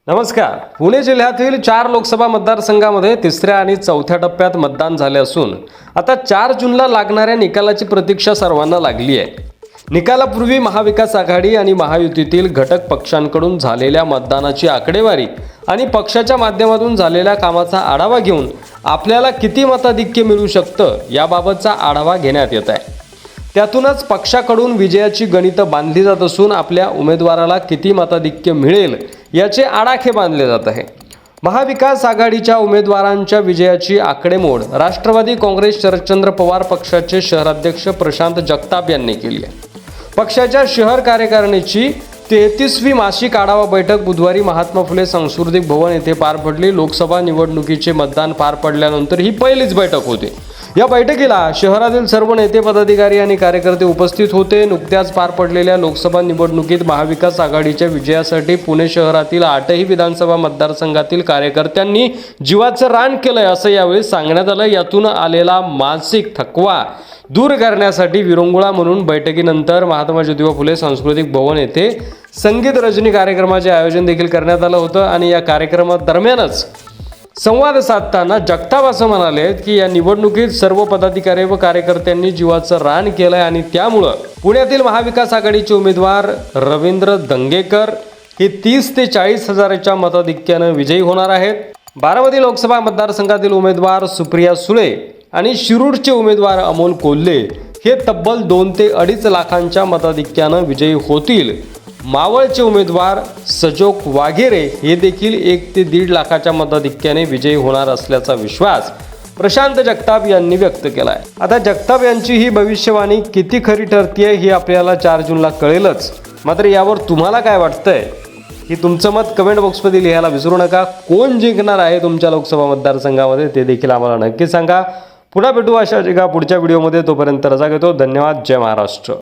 नमस्कार. पुणे जिल्ह्यातील 4 लोकसभा मतदारसंघामध्ये तिसऱ्या आणि चौथ्या टप्प्यात मतदान झाले असून आता 4 जूनला लागणाऱ्या निकालाची प्रतीक्षा सर्वांना लागली आहे. निकालापूर्वी महाविकास आघाडी आणि महायुतीतील घटक पक्षांकडून झालेल्या मतदानाची आकडेवारी आणि पक्षाच्या माध्यमातून झालेल्या कामाचा आढावा घेऊन आपल्याला किती मताधिक्य मिळू शकतं याबाबतचा आढावा घेण्यात येत आहे. त्यातूनच पक्षाकडून विजयाची गणितं बांधली जात असून आपल्या उमेदवाराला किती मताधिक्य मिळेल याचे आडाखे बांधले जात आहे. महाविकास आघाडीच्या उमेदवारांच्या विजयाची आकडेमोड राष्ट्रवादी काँग्रेस शरदचंद्र पवार पक्षाचे शहराध्यक्ष प्रशांत जगताप यांनी केली आहे. पक्षाच्या शहर कार्यकारिणीची 33वी मासिक आढावा बैठक बुधवारी महात्मा फुले सांस्कृतिक भवन येथे पार पडली. लोकसभा निवडणुकीचे मतदान पार पडल्यानंतर ही पहिलीच बैठक होती. या बैठकीला शहरातील सर्व नेते, पदाधिकारी आणि कार्यकर्ते उपस्थित होते. नुकत्याच पार पडलेल्या लोकसभा निवडणुकीत महाविकास आघाडीच्या विजयासाठी पुणे शहरातील 8ही विधानसभा मतदारसंघातील कार्यकर्त्यांनी जीवाचं रान केलंय असं यावेळी सांगण्यात आलं. यातून आलेला मानसिक थकवा दूर करण्यासाठी विरंगुळा म्हणून बैठकीनंतर महात्मा ज्योतिबा फुले सांस्कृतिक भवन येथे संगीत रजनी कार्यक्रमाचे आयोजन देखील करण्यात आलं होतं आणि या कार्यक्रमादरम्यानच संवाद साधताना जगताप असं म्हणाले की या निवडणुकीत सर्व पदाधिकारी व कार्यकर्त्यांनी जीवाचं रान केलंय आणि त्यामुळं पुण्यातील महाविकास आघाडीचे उमेदवार रवींद्र दंगेकर हे 30 ते 40 हजाराच्या मताधिक्यानं विजयी होणार आहेत. बारामती लोकसभा मतदारसंघातील उमेदवार सुप्रिया सुळे आणि शिरूरचे उमेदवार अमोल कोल्हे हे तब्बल 2 ते 2.5 लाखांच्या मताधिक्यानं विजयी होतील. मावळचे उमेदवार सजोक वाघेरे हे देखील 1 ते 1.5 लाखाच्या मताधिक्याने विजयी होणार असल्याचा विश्वास प्रशांत जगताप यांनी व्यक्त केला आहे. आता जगताप यांची ही भविष्यवाणी किती खरी ठरतीये हे आपल्याला 4 जूनला कळेलच. मात्र यावर तुम्हाला काय वाटतंय की तुमचं मत कमेंट बॉक्समध्ये लिहायला विसरू नका. कोण जिंकणार आहे तुमच्या लोकसभा मतदारसंघामध्ये ते देखील आम्हाला नक्की सांगा. पुन्हा भेटू अशा एका पुढच्या व्हिडिओमध्ये. तोपर्यंत रजा घेतो. धन्यवाद. जय महाराष्ट्र.